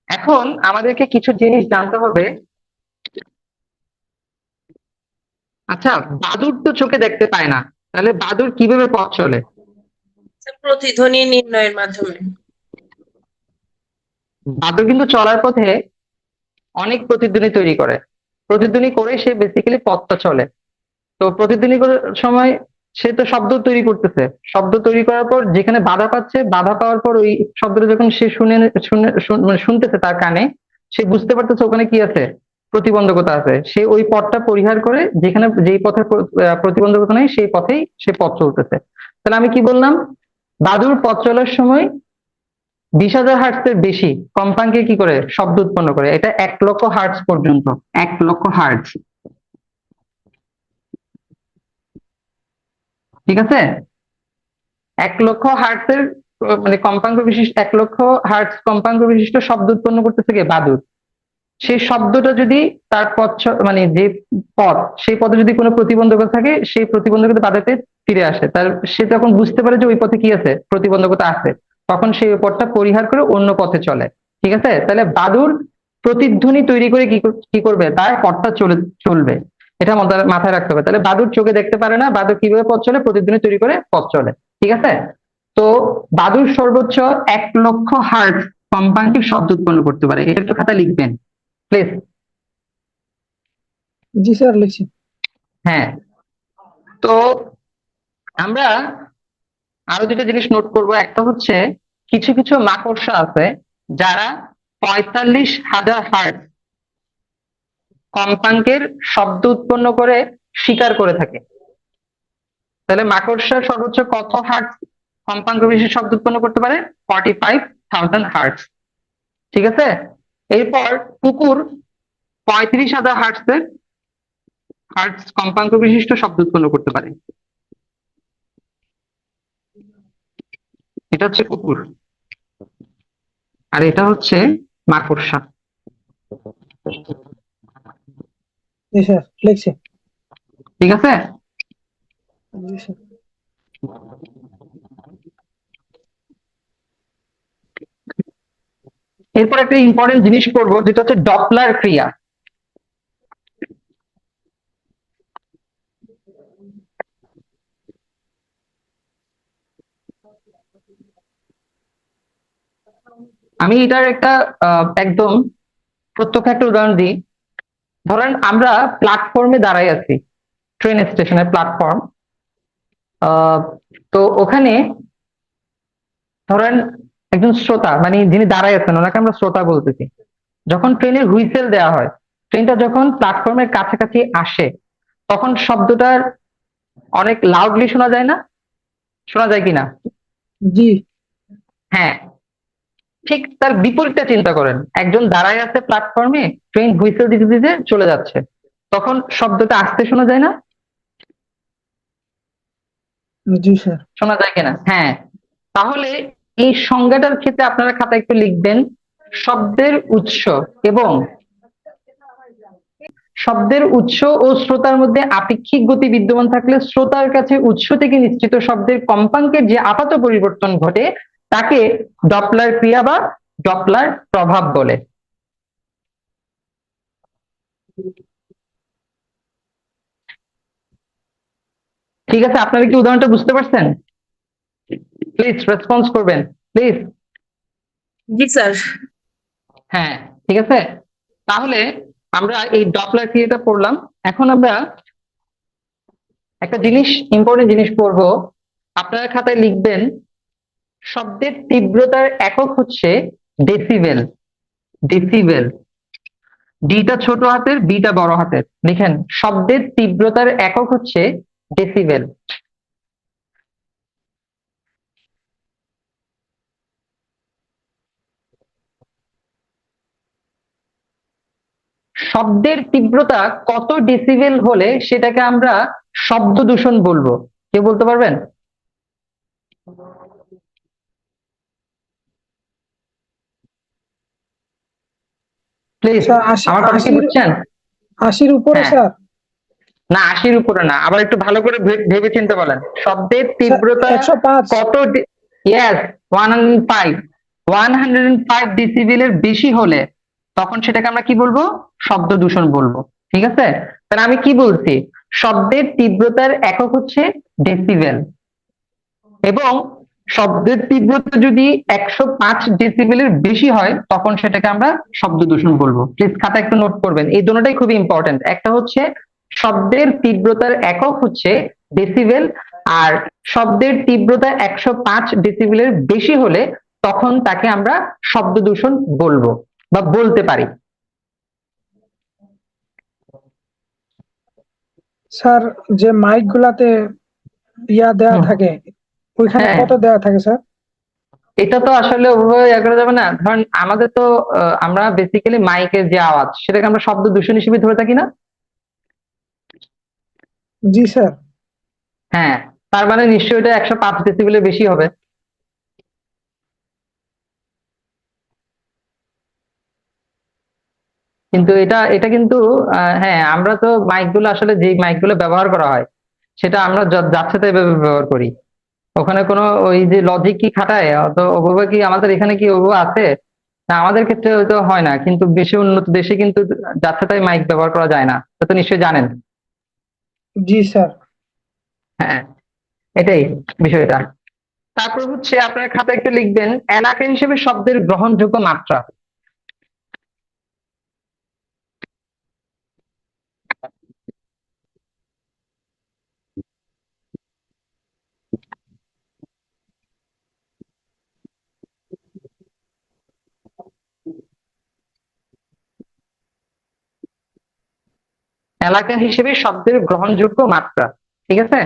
এখন আমাদেরকে কিছু জিনিস জানতে হবে। আচ্ছা, বাদুড় তো চোখে দেখতে পায় না, তাহলে বাদুড় কিভাবে পথ চলে? প্রতিধ্বনি নির্ণয়ের মাধ্যমে। বাদুড় কিন্তু চলার পথে অনেক প্রতিধ্বনি তৈরি করে, প্রতিধ্বনি করে সে বেসিক্যালি পথটা চলে। তো প্রতিধ্বনি করার সময় সে তো শব্দ তৈরি করতেছে, শব্দ তৈরি করার পর যেখানে বাধা পাচ্ছে, বাধা পাওয়ার পর ওই শব্দটা যখন সে মানে শুনতেছে তার কানে, সে বুঝতে পারতেছে ওখানে কি আছে, প্রতিবন্ধকতা আছে। সে ওই পথটা পরিহার করে যেখানে যেই পথে প্রতিবন্ধকতা নেই সেই পথেই সে পথ চলতেছে। তাহলে আমি কি বললাম? বাদুড় পথ চলার সময় 20,000 হার্টজের বেশি কম্পাঙ্কে কি করে শব্দ উৎপন্ন করে। এটা 1,00,000 হার্টজ পর্যন্ত, 1,00,000 হার্টজ। ঠিক আছে? 1,00,000 হার্টজের মানে কম্পাঙ্ক বিশিষ্ট, 1,00,000 হার্টজ কম্পাঙ্ক বিশিষ্ট শব্দ উৎপন্ন করতেছে কি বাদুড়। সেই শব্দটা যদি তার পথ মানে যে পথ, সেই পথে যদি কোনো প্রতিবন্ধকতা থাকে, সেই প্রতিবন্ধকতা বাধাতে ফিরে আসে। তার সে যখন বুঝতে পারে যে ওই পথে কি আছে, প্রতিবন্ধকতা আছে, তখন সেই পথটা পরিহার করে অন্য পথে চলে। ঠিক আছে? তাহলে বাদুড় প্রতিধ্বনি তৈরি করে কি করবে? তার পথটা চলবে। এটা মাথায় রাখতে হবে। তাহলে বাদুড় চোখে দেখতে পারে না, বাদুড় কিভাবে পথ চলে? প্রতিধ্বনি তৈরি করে পথ চলে। ঠিক আছে? তো বাদুড় সর্বোচ্চ 1,00,000 হার্টজ কম্পাঙ্কে শব্দ উৎপন্ন করতে পারে। এটা একটু খাতা লিখবেন প্লিজ। জি স্যার লিখছি। হ্যাঁ, তো আমরা আরো দুটো জিনিস নোট করব। একটা হচ্ছে কিছু কিছু মাকড়সা আছে যারা 45,000 হার্টজ কম্পাঙ্কের শব্দ উৎপন্ন করে শিকার করে থাকে। তাহলে মাকড়সা সর্বোচ্চ কত হার্টজ কম্পাঙ্ক বিশিষ্ট শব্দ উৎপন্ন করতে পারে? 45,000 হার্টজ। ঠিক আছে? এরপর কুকুর 35,000 হার্টজ কম্পাঙ্ক বিশিষ্ট শব্দ উৎপন্ন করতে পারে। এটা হচ্ছে কুকুর, আর এটা হচ্ছে মাকড়সা। জি স্যার লিখছি। ঠিক আছে? জি স্যার। এরপর একটা ইম্পর্টেন্ট জিনিস করবো, যেটা হচ্ছে ডপলার ক্রিয়া। আমি এটার একটা একদম প্রত্যক্ষ একটা উদাহরণ দিই। ধরেন আমরা প্ল্যাটফর্মে দাঁড়াই আছি, ট্রেন স্টেশনের প্ল্যাটফর্ম। তো ওখানে ধরেন একজন শ্রোতা, মানে যিনি দাঁড়ায় আছেন ওনাকে আমরা শ্রোতা বলতেছি। যখন ট্রেনের হুইসেল দেওয়া হয়, ট্রেনটা যখন প্ল্যাটফর্মের কাছাকাছি আসে, তখন শব্দটার অনেক লাউডলি শোনা যায় না? শোনা যায় কিনা? জি হ্যাঁ, ঠিক তার বিপরীতটা চিন্তা করেন। একজন দাঁড়ায় আছে প্ল্যাটফর্মে, ট্রেন হুইসেল দিতে দিতে চলে যাচ্ছে, তখন শব্দটা আস্তে শোনা যায় না? জি স্যার। শোনা যায় কিনা? হ্যাঁ। তাহলে এই সংজ্ঞাটার ক্ষেত্রে আপনারা খাতায় একটু লিখবেন, শব্দের উৎস এবং শব্দের উৎস ও শ্রোতার মধ্যে আপেক্ষিক গতি বিদ্যমান থাকলে শ্রোতার কাছে উৎস থেকে নিশ্চিত শব্দের কম্পাঙ্কের যে আপাত পরিবর্তন ঘটে তাকে ডপলার ক্রিয়া বা ডপলার প্রভাব বলে। ঠিক আছে, আপনারা কি উদাহরণটা বুঝতে পারছেন? প্লিজ রেসপন্স করবেন, প্লিজ। G sir. হ্যাঁ, ঠিক আছে। তাহলে আমরা এই ডপলার ক্রিয়াটা পড়লাম। এখন আমরা একটা জিনিস, ইম্পর্টেন্ট জিনিস পড়বো। আপনারা খাতায় লিখবেন, শব্দের তীব্রতার একক হচ্ছে ডেসিবেল। ডেসিবেল, ডিটা ছোট হাতের, বিটা বড় হাতের। লিখেন, শব্দের তীব্রতার একক হচ্ছে ডেসিবেল। শব্দের তীব্রতা কত ডেসিবেল হলে সেটাকে আমরা শব্দ দূষণ বলবো? কেউ বলতে পারবেন? প্লিজ, স্যার আশি আমার কথা কি আশির বুঝছেন? আশির উপরে হ্যাঁ, স্যার। না 80-র উপরে না, আবার একটু ভালো করে ভেবে চিন্তে বলেন। শব্দের স্যার তীব্রতা 105। কত? ইয়েস, 105। 105 ডেসিবেলের বেশি হলে তখন সেটাকে আমরা কি বলবো? শব্দ দূষণ বলবো। ঠিক আছে, তাহলে আমি কি বলছি? শব্দের তীব্রতার একক হচ্ছে ডেসিবেল, এবং শব্দের তীব্রতা যদি 105 ডেসিবেলের বেশি হয় তখন সেটাকে আমরা শব্দ দূষণ বলবো। প্লিজ খাতা একটু নোট করবেন, এই দুটোটাই খুবই ইম্পর্টেন্ট। একটা হচ্ছে শব্দের তীব্রতার একক হচ্ছে ডেসিবেল, আর শব্দের তীব্রতা 105 ডেসিবেলের বেশি হলে তখন তাকে আমরা শব্দ দূষণ বলবো বা বলতে পারি। স্যার যে মাইক গুলাতে ইয়া দেয়া হুম, থাকে, ওইখানে হ্যাঁ, কত দেয়া থাকে স্যার? এটা তো আসলে ওভাবে ইয়ে করা যাবে না। ধরেন আমাদের তো আমরা বেসিক্যালি মাইকের যে আওয়াজ সেটাকে আমরা শব্দ দূষণ হিসেবে ধরে থাকি না? জি স্যার। হ্যাঁ, তার মানে নিশ্চয়ই এটা 105 ডেসিবেলের বেশি হবে। কিন্তু এটা এটা কিন্তু হ্যাঁ, আমরা তো মাইকগুলো আসলে যে মাইকগুলো ব্যবহার করা হয় সেটা আমরা যাচ্ছে তাই ব্যবহার করি। ওখানে কোনো ওই যে লজিক কি খাটায়, অত ওভাবে কি আমাদের এখানে কি ওভাবে আছে? না, আমাদের ক্ষেত্রে হয়তো হয় না, কিন্তু বেশি উন্নত দেশে কিন্তু যাচ্ছে তাই মাইক ব্যবহার করা যায় না, এটা তো নিশ্চয়ই জানেন। জি স্যার। হ্যাঁ, এটাই বিষয়টা। তারপর হচ্ছে আপনার খাতায় একটু লিখবেন, এলাকা হিসেবে শব্দের গ্রহণযোগ্য মাত্রা। এলাকা হিসেবে শব্দের গ্রহণযোগ্য মাত্রা, ঠিক আছে।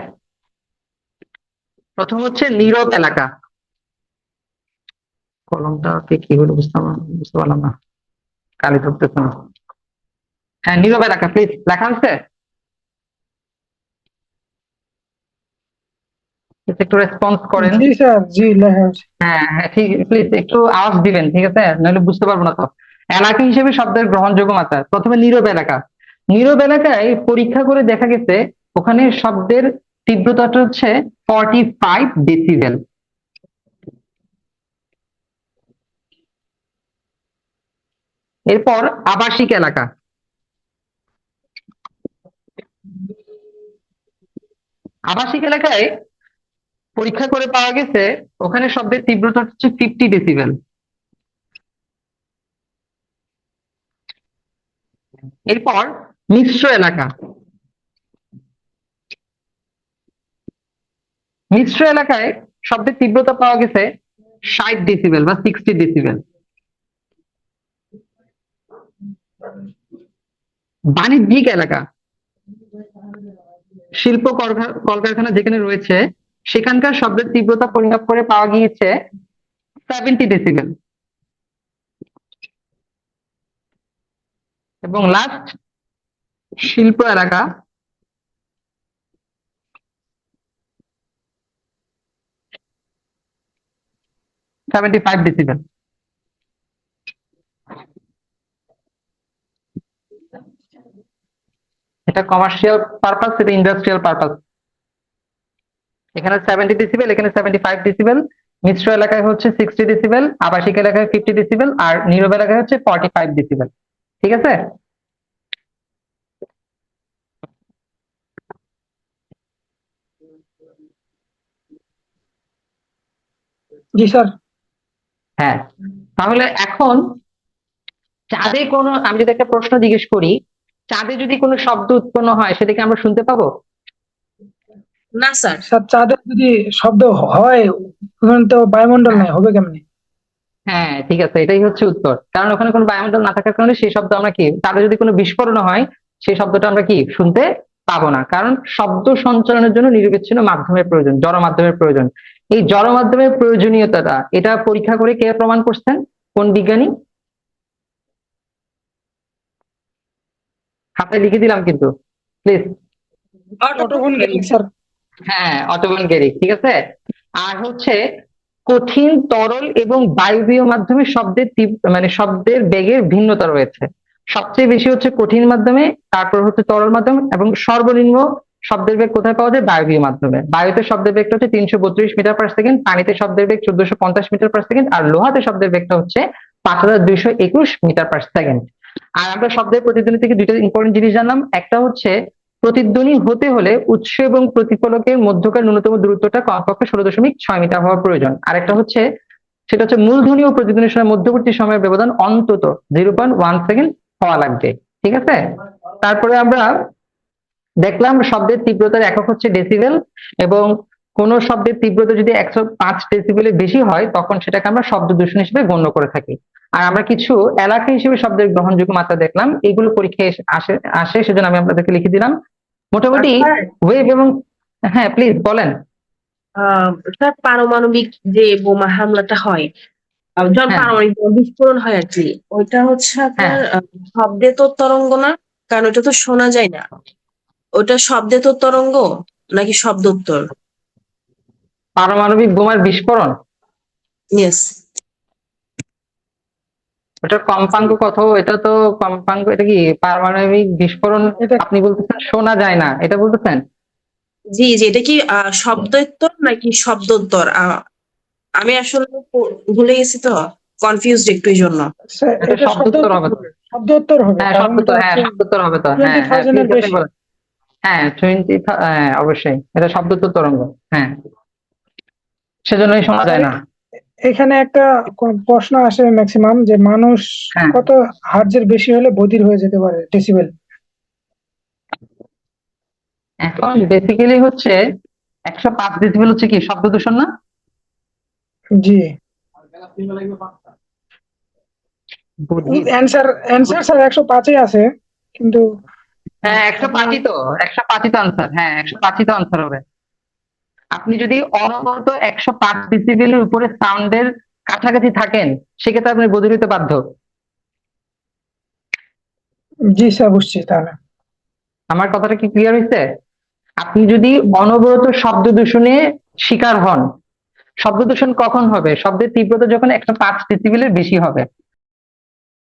প্রথম হচ্ছে নীরব এলাকা। কলমটা কি হলো বুঝতে পারলাম না, কালি ধরতেছে না। হ্যাঁ, নীরব এলাকা, প্লিজ লেখা আছে? একটু রেসপন্স করেন। জি স্যার, জি লেখা আছে। হ্যাঁ হ্যাঁ, ঠিক, প্লিজ একটু আওয়াজ দিবেন, ঠিক আছে, নাহলে বুঝতে পারবো না তো। এলাকা হিসেবে শব্দের গ্রহণযোগ্য মাত্রা, প্রথমে নীরব এলাকা। নীরব এলাকায় পরীক্ষা করে দেখা গেছে ওখানে শব্দের তীব্রতাটা হচ্ছে 45 ডেসিবেল। এরপর আবাসিক এলাকা। আবাসিক এলাকায় পরীক্ষা করে পাওয়া গেছে ওখানে শব্দের তীব্রতা হচ্ছে 50 ডেসিবেল। এরপর মিশ্র এলাকা। মিশ্র এলাকায় শব্দের তীব্রতা পাওয়া গেছে 60 ডেসিবেল বা 60 ডেসিবেল। বাণিজ্যিক এলাকা, শিল্প কলকারখানা যেখানে রয়েছে সেখানকার শব্দের তীব্রতা পরিমাপ করে পাওয়া গিয়েছে 70 ডেসিবেল। এবং লাস্ট শিল্প এলাকা, $75 ডেসিবেল। এটা কমার্শিয়াল পারপাস, এটা ইন্ডাস্ট্রিয়াল পারপাস। এখানে 70 ডেসিবেল, এখানে 75 ডেসিবেল। মিশ্র এলাকায় হচ্ছে 60 ডেসিবেল, আবাসিক এলাকায় 50 ডেসিবেল, আর নীরব এলাকায় হচ্ছে 45 ডেসিবেল। ঠিক আছে? জি স্যার। হ্যাঁ, তাহলে এখন চাঁদে কোনো, আমি যদি একটা প্রশ্ন জিজ্ঞেস করি, চাঁদে যদি কোনো শব্দ উৎপন্ন হয় সেটাকে আমরা শুনতে পাবো? না স্যার। স্যার চাঁদে যদি শব্দ হয় ওখানে তো বায়ুমণ্ডল নাই, হবে কেমনে? হ্যাঁ, ঠিক আছে, এটাই হচ্ছে উত্তর। কারণ ওখানে কোনো বায়ুমণ্ডল না থাকার কারণে সেই শব্দ আমরা কি, চাঁদে যদি কোনো বিস্ফোরণ হয় সেই শব্দটা আমরা কি শুনতে পাবো না। কারণ শব্দ সঞ্চালনের জন্য নিরবিচ্ছিন্ন মাধ্যমের প্রয়োজন, জড় মাধ্যমের প্রয়োজন। এই জড় মাধ্যমের প্রয়োজনীয়তাটা এটা পরীক্ষা করে কে প্রমাণ করছেন? কোন বিজ্ঞানী? খাতায় লিখে দিলাম কিন্তু, প্লিজ। Auto phone sir. হ্যাঁ, অটো ভন গেরিক। ঠিক আছে। আর হচ্ছে কঠিন, তরল এবং বায়বীয় মাধ্যমে শব্দের মানে শব্দের বেগের ভিন্নতা রয়েছে। সবচেয়ে বেশি হচ্ছে কঠিন মাধ্যমে, তারপর হচ্ছে তরল মাধ্যম, এবং সর্বনিম্ন শব্দের বেগ কোথায় পাওয়া যায়? বায়বীয় মাধ্যমে। বায়ুতে শব্দের বেগটা হচ্ছে 332 মিটার পার সেকেন্ড, পানিতে শব্দের বেগ 1450 মিটার পার সেকেন্ড, আর লোহাতে শব্দের বেগটা হচ্ছে 5221 মিটার পার সেকেন্ড। আর আমরা শব্দের প্রতিধ্বনি থেকে দুইটা ইম্পর্টেন্ট জিনিস জানলাম। একটা হচ্ছে প্রতিধ্বনি হতে হলে উৎস এবং প্রতিফলকের মধ্যকার ন্যূনতম দূরত্বটা কমপক্ষে 16.6 মিটার হওয়া প্রয়োজন। আরেকটা হচ্ছে, সেটা হচ্ছে মূলধ্বনি ও প্রতিধ্বনির সময় মধ্যবর্তী সময়ের ব্যবধান অন্তত 0.1 সেকেন্ড হওয়া লাগবে। ঠিক আছে। তারপরে আমরা দেখলাম শব্দের তীব্রতার একক হচ্ছে ডেসিবেল, এবং কোন শব্দের তীব্রতা যদি 105 ডেসিবেলের বেশি হয় তখন সেটাকে আমরা শব্দ দূষণ হিসেবে গণ্য করে থাকি। আর আমরা কিছু এলাকা হিসেবে শব্দের গ্রহণযোগ্য মাত্রা দেখলাম, এগুলো পরীক্ষায় আসে, সেজন্য আমি আপনাদেরকে লিখে দিলাম। মোটামুটি ওয়েভ এবং, হ্যাঁ প্লিজ বলেন। স্যার পারমাণবিক যে বোমা হামলাটা হয়, যখন হ্যাঁ। পারমাণবিক বোমা বিস্ফোরণ হয় আর কি, ওইটা হচ্ছে আপনার শব্দে তো তরঙ্গ না, কারণ ওটা তো শোনা যায় না। ওটা শব্দে তো তরঙ্গ নাকি শব্দোত্তর? পারমাণবিক বোমার বিস্ফোরণ, ইয়েস। ওটা কম্পাঙ্ক কত? এটা তো কম্পাঙ্ক, এটা কি পারমাণবিক বিস্ফোরণ? এটা- আপনি বলতেছেন শোনা যায় না, এটা বলতেছেন? জি জি, এটা কি শব্দোত্তর নাকি শব্দোত্তর? আমি আসলে ভুলে গেছি তো, কনফিউজড একটু এই জন্য। স্যার এটা এটা শব্দোত্তর হবে তো। শব্দোত্তর হবে, হ্যাঁ, কারণ শব্দোত্তর, এটা হ্যাঁ হচ্ছে শব্দোত্তর হবে তো। হ্যাঁ হ্যাঁ 20,000 এর please, বেশি। বলেন। হ্যাঁ 20, হ্যাঁ অবশ্যই এটা শব্দোত্তর তরঙ্গ। হ্যাঁ, সেজন্যই শোনা যায় না। এখানে একটা প্রশ্ন আসে ম্যাক্সিমাম, যে মানুষ হ্যাঁ। কত হার্জের বেশি হলে বধির হয়ে যেতে পারে ডেসিবেল? এখন বেসিক্যালি হচ্ছে 105 ডেসিবেল হচ্ছে কি শব্দ দূষণ না? জি। বধির। অ্যান্সার স্যার 105-এ আছে, কিন্তু হ্যাঁ 105ই তো, 105ই তো আনসার। হ্যাঁ 105ই তো আনসার হবে। আপনি যদি অনবরত 105 ডেসিবেলের উপরে সাউন্ডের কাছাকাছি থাকেন সেক্ষেত্রে আপনি বধির হইতে বাধ্য। জি স্যার বুঝছি। তাহলে আমার কথাটা কি ক্লিয়ার হয়েছে? আপনি যদি অনবরত শব্দ দূষণে শিকার হন, শব্দ দূষণ কখন হবে? শব্দের তীব্রতা যখন 105 ডেসিবেলের বেশি হবে।